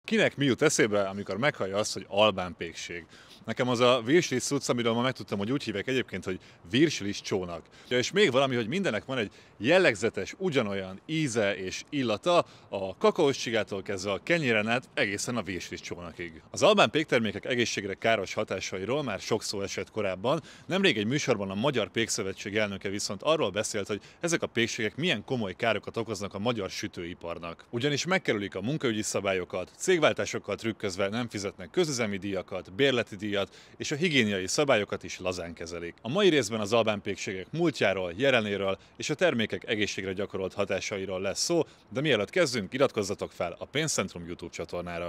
Kinek mi jut eszébe, amikor meghallja azt, hogy albán pékség? Nekem az a virslis cucc, amiről ma megtudtam, hogy úgy hívják egyébként, hogy virslis csónak. Ja, és még valami, hogy mindennek van egy jellegzetes, ugyanolyan íze és illata, a kakaós csigától kezdve a kenyéren át egészen a virslis csónakig. Az albán péktermékek egészségre káros hatásairól már sok szó esett korábban, nemrég egy műsorban a Magyar Pékszövetség elnöke viszont arról beszélt, hogy ezek a pékségek milyen komoly károkat okoznak a magyar sütőiparnak. Ugyanis megkerülik a munkaügyi szabályokat, cégváltásokkal trükközve nem fizetnek közüzemi díjakat, bérleti díjat, és a higiéniai szabályokat is lazán kezelik. A mai részben az albán pékségek múltjáról, jelenéről és a termékek egészségre gyakorolt hatásairól lesz szó, de mielőtt kezdünk, iratkozzatok fel a Pénzcentrum YouTube csatornára.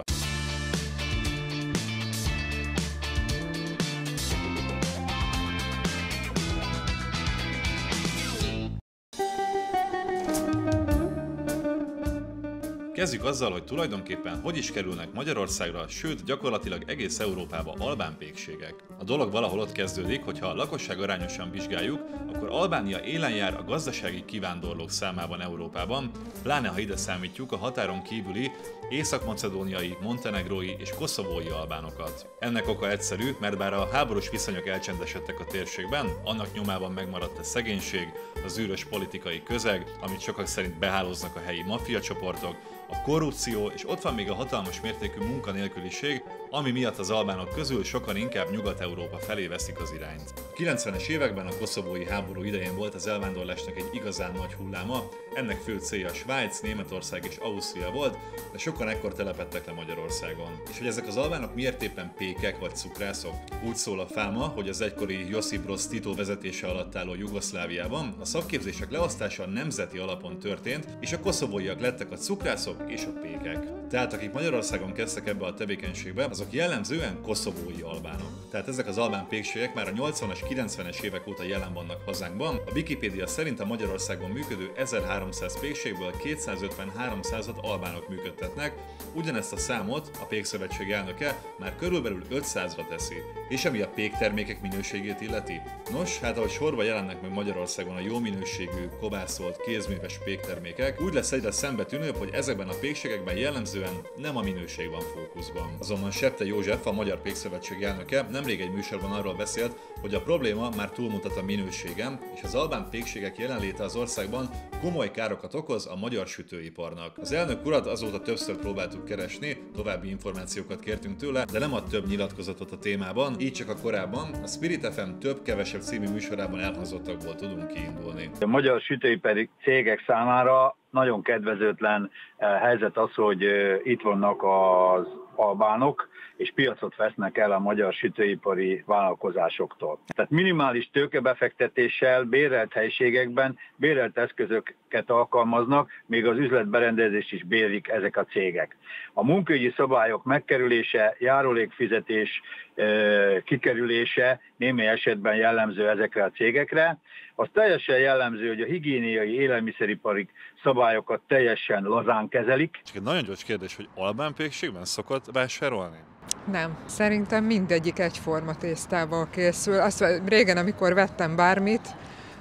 Kezdjük azzal, hogy tulajdonképpen hogy is kerülnek Magyarországra, sőt gyakorlatilag egész Európába albán pékségek. A dolog valahol ott kezdődik, hogy ha a lakosság arányosan vizsgáljuk, akkor Albánia élen jár a gazdasági kivándorlók számában Európában, pláne ha ide számítjuk a határon kívüli észak-macedóniai, montenegrói és koszovói albánokat. Ennek oka egyszerű, mert bár a háborús viszonyok elcsendesedtek a térségben, annak nyomában megmaradt a szegénység, a zűrös politikai közeg, amit sokak szerint behálóznak a helyi maffiacsoportok, a korrupció, és ott van még a hatalmas mértékű munkanélküliség, ami miatt az albánok közül sokan inkább Nyugat-Európa felé veszik az irányt. A 90-es években a koszovói háború idején volt az elvándorlásnak egy igazán nagy hulláma, ennek fő célja Svájc, Németország és Ausztria volt, de sokan ekkor telepedtek le Magyarországon. És hogy ezek az albánok miért éppen pékek vagy cukrászok? Úgy szól a fáma, hogy az egykori Josip Broz Tito vezetése alatt álló Jugoszláviában a szakképzések leosztása nemzeti alapon történt, és a koszovóiak lettek a cukrászok és a pékek. Tehát akik Magyarországon kezdtek ebbe a tevékenységbe, azok jellemzően koszovói albánok. Tehát ezek az albán pékségek már a 80-as, 90-es évek óta jelen vannak hazánkban. A Wikipédia szerint a Magyarországon működő 1300 pékségből 250-300-at albánok működtetnek, ugyanezt a számot a Pékszövetség elnöke már körülbelül 500-ra teszi. És ami a péktermékek minőségét illeti? Nos, hát ahogy sorba jelennek meg Magyarországon a jó minőségű, kovárszolt, kézműves péktermékek, úgy lesz egyre szembetűnőbb, hogy ezekben a pékségekben jellemzően nem a minőség van fókuszban. Azonban Septe József, a Magyar Pékszövetség elnöke nemrég egy műsorban arról beszélt, hogy a probléma már túlmutat a minőségen, és az albán pékségek jelenléte az országban komoly károkat okoz a magyar sütőiparnak. Az elnök urat azóta többször próbáltuk keresni, további információkat kértünk tőle, de nem ad több nyilatkozatot a témában, így csak a korábban a Spirit FM több-kevesebb című műsorában elhangzottakból tudunk kiindulni. A magyar sütőipari cégek számára nagyon kedvezőtlen helyzet az, hogy itt vannak az albánok, és piacot vesznek el a magyar sütőipari vállalkozásoktól. Tehát minimális tőkebefektetéssel, bérelt helyiségekben bérelt eszközöket alkalmaznak, még az üzletberendezést is bérik ezek a cégek. A munkaügyi szabályok megkerülése, járulékfizetés kikerülése némely esetben jellemző ezekre a cégekre. Az teljesen jellemző, hogy a higiéniai élelmiszeripari szabályokat teljesen lazán kezelik. Csak egy nagyon gyors kérdés, hogy albán pékségben szokott vásárolni? Nem. Szerintem mindegyik egyforma tésztával készül. Azt régen, amikor vettem bármit,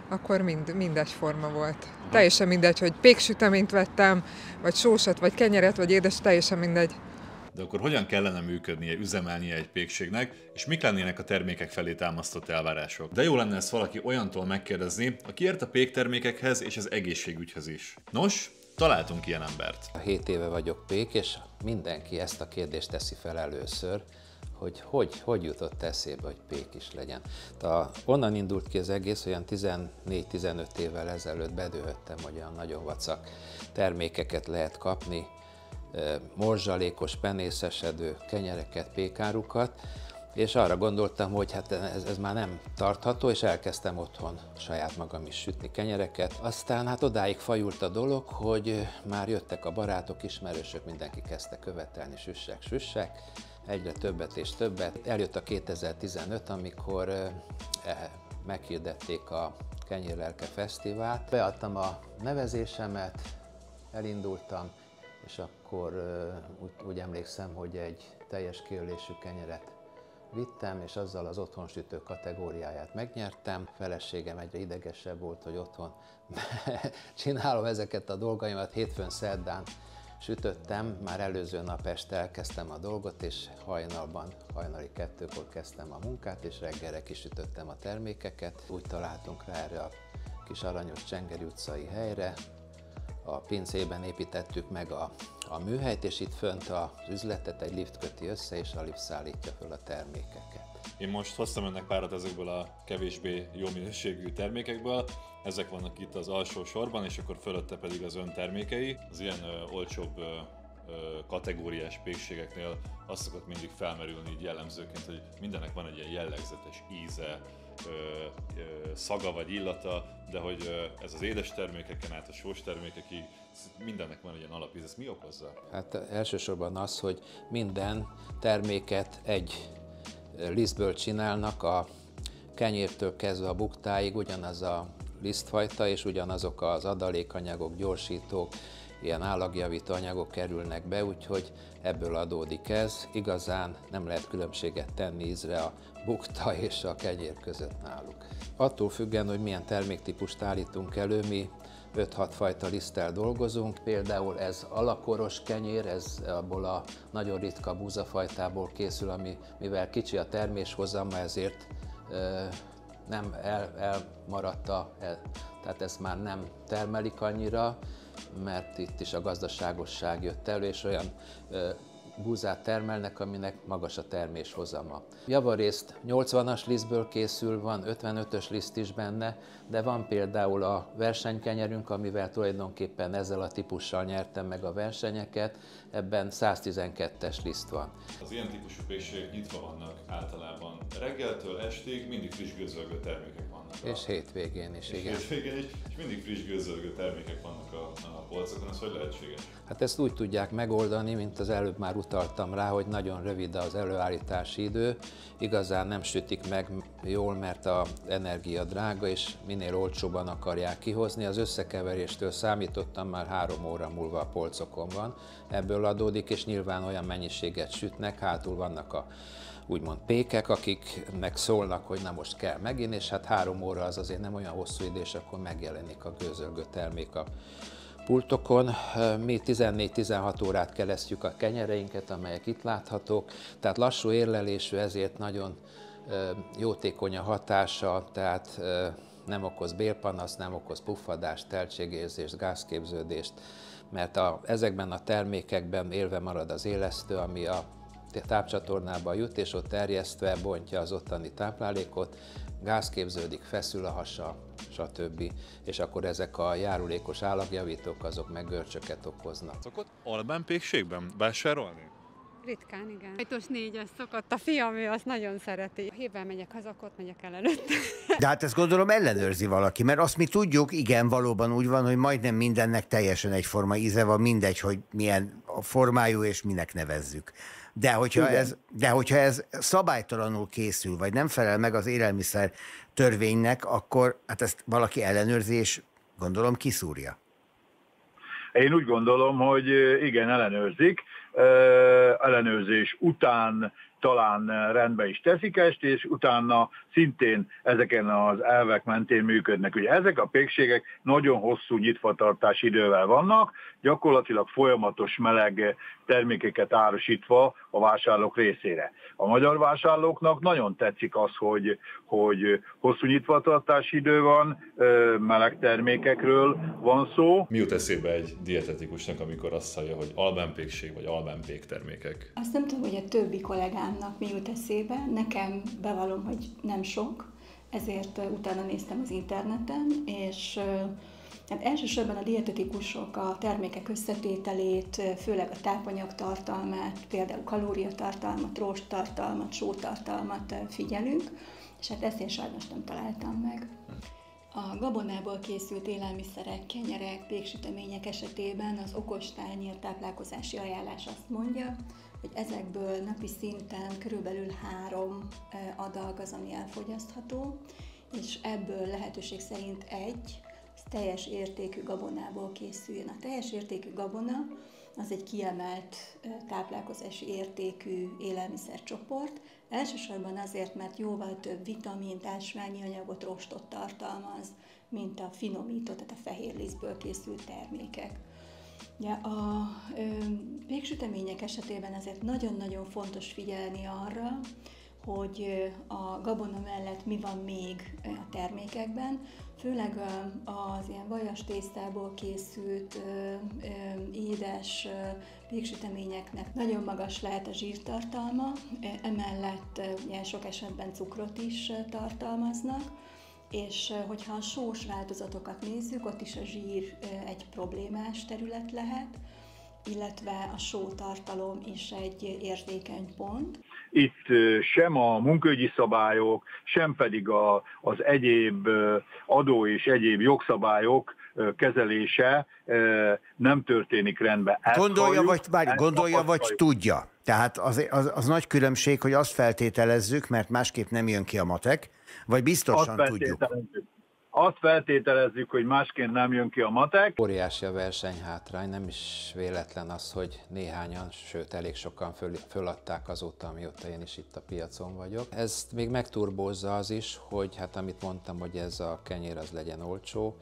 akkor mind egyforma volt. Teljesen mindegy, hogy péksüteményt vettem, vagy sósat, vagy kenyeret, vagy édes, teljesen mindegy. De akkor hogyan kellene működnie, üzemelnie egy pékségnek, és mik lennének a termékek felé támasztott elvárások? De jó lenne ezt valaki olyantól megkérdezni, aki ért a péktermékekhez és az egészségügyhöz is. Nos, találtunk ilyen embert. 7 éve vagyok pék, és mindenki ezt a kérdést teszi fel először, hogy jutott eszébe, hogy pék is legyen. Onnan indult ki az egész, olyan 14-15 évvel ezelőtt bedőhöttem, hogy olyan nagyon vacak termékeket lehet kapni, morzsalékos, penészesedő kenyereket, pékárukat, és arra gondoltam, hogy hát ez már nem tartható, és elkezdtem otthon saját magam is sütni kenyereket. Aztán hát odáig fajult a dolog, hogy már jöttek a barátok, ismerősök, mindenki kezdte követelni, süssek, egyre többet és többet. Eljött a 2015, amikor meghirdették a Kenyérlelke Fesztivált. Beadtam a nevezésemet, elindultam, és akkor úgy emlékszem, hogy egy teljes kiölésű kenyeret vittem, és azzal az otthonsütő kategóriáját megnyertem. Feleségem egyre idegesebb volt, hogy otthon csinálom ezeket a dolgaimat hétfőn, szerdán sütöttem, már előző nap este elkezdtem a dolgot, és hajnali 2-kor kezdtem a munkát, és reggelre kisütöttem a termékeket. Úgy találtunk rá erre a kis aranyos Csengeri utcai helyre. A pincében építettük meg a műhelyt, és itt fönt az üzletet egy lift köti össze, és a lift szállítja föl a termékeket. Én most hoztam önnek párat ezekből a kevésbé jó minőségű termékekből. Ezek vannak itt az alsó sorban, és akkor fölötte pedig az ön termékei. Az ilyen olcsóbb kategóriás pékségeknél azt szokott mindig felmerülni így jellemzőként, hogy mindennek van egy ilyen jellegzetes íze, szaga vagy illata, de hogy ez az édes termékeken át a sós termékekig mindennek van egy ilyen alapíz. Ez mi okozza? Hát elsősorban az, hogy minden terméket egy lisztből csinálnak, a kenyértől kezdve a buktáig ugyanaz a lisztfajta, és ugyanazok az adalékanyagok, gyorsítók, ilyen állagjavító anyagok kerülnek be, úgyhogy ebből adódik ez. Igazán nem lehet különbséget tenni ízre a bukta és a kenyér között náluk. Attól függően, hogy milyen terméktípust állítunk elő, mi 5-6 fajta liszttel dolgozunk. Például ez alakoros kenyér, ez abból a nagyon ritka búzafajtából készül, mivel kicsi a terméshozama, ezért nem elmaradt tehát ezt már nem termelik annyira, mert itt is a gazdaságosság jött elő, és olyan búzát termelnek, aminek magas a terméshozama. Javarészt 80-as lisztből készül, van 55-ös liszt is benne, de van például a versenykenyerünk, amivel tulajdonképpen ezzel a típussal nyertem meg a versenyeket, ebben 112-es liszt van. Az ilyen típusú pékségek nyitva vannak általában. Reggeltől estig mindig friss gőzölgő termékek vannak. És hétvégén is, igen. Hétvégén is, és mindig friss gőzölgő termékek vannak a polcokon. Ez hogy lehetséges? Hát ezt úgy tudják megoldani, mint az előbb már utaltam rá, hogy nagyon rövid az előállítási idő. Igazán nem sütik meg jól, mert az energia drága, és minél olcsóbban akarják kihozni. Az összekeveréstől számítottam, már 3 óra múlva a polcokon van. Ebből adódik, és nyilván olyan mennyiséget sütnek, hátul vannak a úgymond pékek, akiknek szólnak, hogy na most kell megint, és hát 3 óra az azért nem olyan hosszú idő, és akkor megjelenik a gőzölgő termék a pultokon. Mi 14-16 órát keresztjük a kenyereinket, amelyek itt láthatók, tehát lassú érlelésű, ezért nagyon jótékony a hatása, tehát nem okoz bélpanaszt, nem okoz puffadást, teltségérzést, gázképződést, mert ezekben a termékekben élve marad az élesztő, ami a tápcsatornába jut, és ott terjesztve bontja az ottani táplálékot, gáz képződik, feszül a hasa, stb. És akkor ezek a járulékos állagjavítók, azok meg görcsöket okoznak. Szokott albán pékségben vásárolni? Ritkán, igen. 5-ös 4-es szokott a fiam, ő azt nagyon szereti. Ha hétben megyek haza, akkor ott megyek el előtt. De hát ezt gondolom ellenőrzi valaki, mert azt mi tudjuk, igen, valóban úgy van, hogy majdnem mindennek teljesen egyforma íze van, mindegy, hogy milyen a formájú és minek nevezzük. De hogyha ez szabálytalanul készül, vagy nem felel meg az élelmiszer törvénynek, akkor hát ezt valaki ellenőrzi, és gondolom kiszúrja. Én úgy gondolom, hogy igen, ellenőrzik. Ellenőrzés után talán rendbe is teszik ezt, és utána szintén ezeken az elvek mentén működnek. Ugye ezek a pékségek nagyon hosszú nyitvatartási idővel vannak, gyakorlatilag folyamatos meleg termékeket árusítva a vásárlók részére. A magyar vásárlóknak nagyon tetszik az, hogy hosszú nyitvatartási idő van, meleg termékekről van szó. Mi jut eszébe egy dietetikusnak, amikor azt hallja, hogy albán pékség vagy albán péktermékek? Azt nem tudom, hogy a többi kollégámnak mi jut eszébe. Nekem bevallom, hogy nem sok, ezért utána néztem az interneten, és hát elsősorban a dietetikusok a termékek összetételét, főleg a tápanyagtartalmát, például kalóriatartalmat, rosttartalmat, sótartalmat figyelünk, és hát ezt én sajnos nem találtam meg. A gabonából készült élelmiszerek, kenyerek, péksütemények esetében az okos tányér táplálkozási ajánlás azt mondja, hogy ezekből napi szinten körülbelül 3 adag az, ami elfogyasztható, és ebből lehetőség szerint 1 teljes értékű gabonából készüljön. A teljes értékű gabona az egy kiemelt táplálkozási értékű élelmiszercsoport, elsősorban azért, mert jóval több vitamint, ásványi anyagot, rostot tartalmaz, mint a finomított, tehát a fehér lisztből készült termékek. Ja, a péksütemények esetében azért nagyon-nagyon fontos figyelni arra, hogy a gabona mellett mi van még a termékekben, főleg az ilyen vajas tésztából készült édes péksüteményeknek nagyon magas lehet a zsírtartalma, emellett ugye sok esetben cukrot is tartalmaznak, és hogyha a sós változatokat nézzük, ott is a zsír egy problémás terület lehet, illetve a sótartalom is egy érzékeny pont. Itt sem a munkaügyi szabályok, sem pedig az egyéb adó és egyéb jogszabályok kezelése nem történik rendben. Gondolja vagy tudja. Tehát az nagy különbség, hogy azt feltételezzük, mert másképp nem jön ki a matek, vagy biztosan tudjuk. Azt feltételezzük, hogy másként nem jön ki a matek. Óriási a versenyhátrány, nem is véletlen az, hogy néhányan, sőt elég sokan föladták azóta, amióta én is itt a piacon vagyok. Ezt még megturbózza az is, hogy hát amit mondtam, hogy ez a kenyér az legyen olcsó,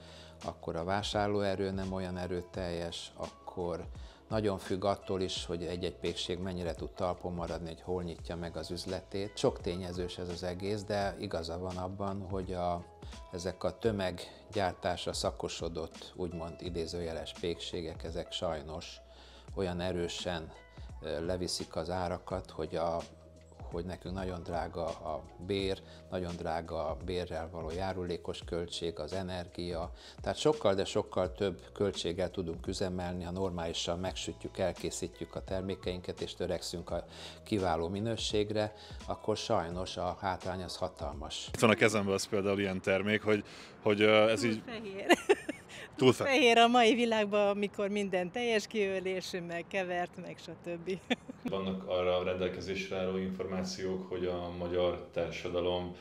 akkor a vásárlóerő nem olyan erőteljes, akkor nagyon függ attól is, hogy egy-egy pékség mennyire tud talpon maradni, hogy hol nyitja meg az üzletét. Sok tényezős ez az egész, de igaza van abban, hogy ezek a tömeggyártásra szakosodott, úgymond idézőjeles pékségek, ezek sajnos olyan erősen leviszik az árakat, hogy nekünk nagyon drága a bér, nagyon drága a bérrel való járulékos költség, az energia. Tehát sokkal, de sokkal több költséggel tudunk üzemelni, ha normálisan megsütjük, elkészítjük a termékeinket és törekszünk a kiváló minőségre, akkor sajnos a hátrány az hatalmas. Itt van a kezemben az például ilyen termék, hogy ez így... Fehér a mai világban, amikor minden teljes kiölésű, meg kevert, meg stb. Vannak arra rendelkezésre álló információk, hogy a magyar társadalom,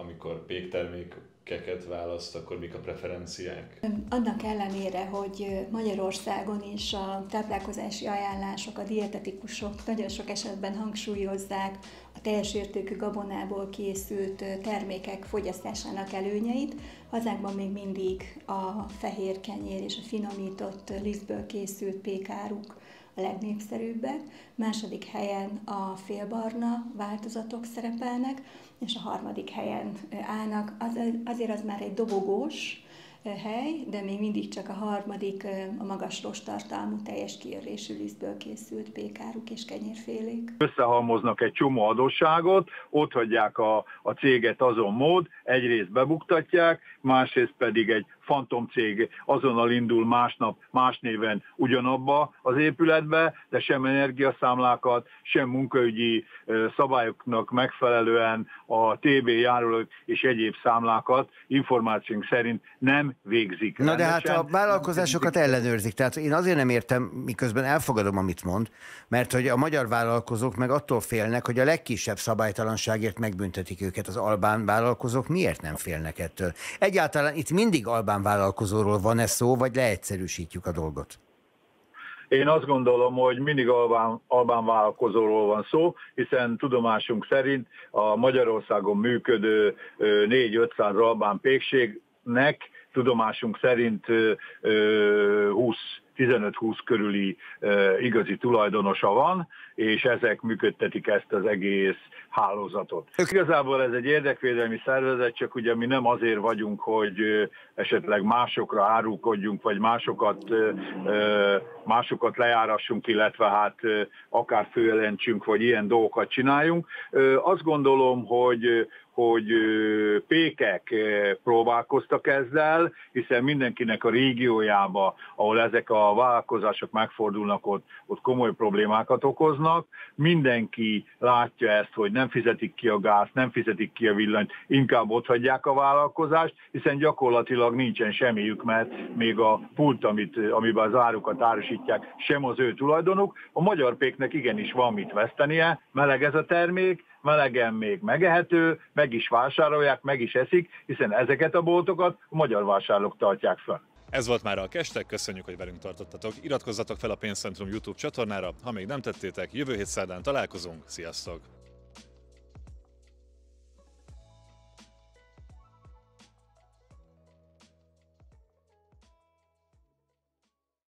amikor péktermékeket választ, akkor mik a preferenciák? Annak ellenére, hogy Magyarországon is a táplálkozási ajánlások, a dietetikusok nagyon sok esetben hangsúlyozzák a teljes értékű gabonából készült termékek fogyasztásának előnyeit, hazánkban még mindig a fehér kenyér és a finomított lisztből készült pékáruk a legnépszerűbbek, második helyen a félbarna változatok szerepelnek, és a harmadik helyen állnak. Azért az már egy dobogós hely, de még mindig csak a harmadik a magas rosttartalmú, teljes kiörésű lisztből készült pékáruk és kenyérfélék. Összehalmoznak egy csomó adósságot, ott hagyják a céget azon mód, egyrészt bebuktatják, másrészt pedig egy fantomcég azonnal indul másnap, más néven ugyanabba az épületbe, de sem energiaszámlákat, sem munkaügyi szabályoknak megfelelően a TB járulék és egyéb számlákat információnk szerint nem végzik. Na de hát a vállalkozásokat ellenőrzik, tehát én azért nem értem, miközben elfogadom, amit mond, mert hogy a magyar vállalkozók meg attól félnek, hogy a legkisebb szabálytalanságért megbüntetik őket. Az albán vállalkozók miért nem félnek ettől? Egyáltalán itt mindig albán vállalkozóról van-e szó, vagy leegyszerűsítjük a dolgot? Én azt gondolom, hogy mindig albán vállalkozóról van szó, hiszen tudomásunk szerint a Magyarországon működő 4-500 albán pékségnek tudomásunk szerint 15-20 körüli igazi tulajdonosa van, és ezek működtetik ezt az egész hálózatot. Igazából ez egy érdekvédelmi szervezet, csak ugye mi nem azért vagyunk, hogy esetleg másokra árulkodjunk, vagy másokat lejárassunk, illetve hát akár főjelentsünk, vagy ilyen dolgokat csináljunk. Azt gondolom, hogy pékek próbálkoztak ezzel, hiszen mindenkinek a régiójába, ahol ezek a vállalkozások megfordulnak, ott komoly problémákat okoznak. Mindenki látja ezt, hogy nem fizetik ki a gázt, nem fizetik ki a villanyt, inkább otthagyják a vállalkozást, hiszen gyakorlatilag nincsen semmiük, mert még a pult, amiben az árukat árusítják, sem az ő tulajdonuk. A magyar péknek igenis van mit vesztenie, meleg ez a termék, melegen még megehető, meg is vásárolják, meg is eszik, hiszen ezeket a boltokat a magyar vásárlók tartják fel. Ez volt már a Kestek, köszönjük, hogy velünk tartottatok. Iratkozzatok fel a Pénzcentrum YouTube csatornára, ha még nem tettétek, jövő hét szerdán találkozunk, sziasztok!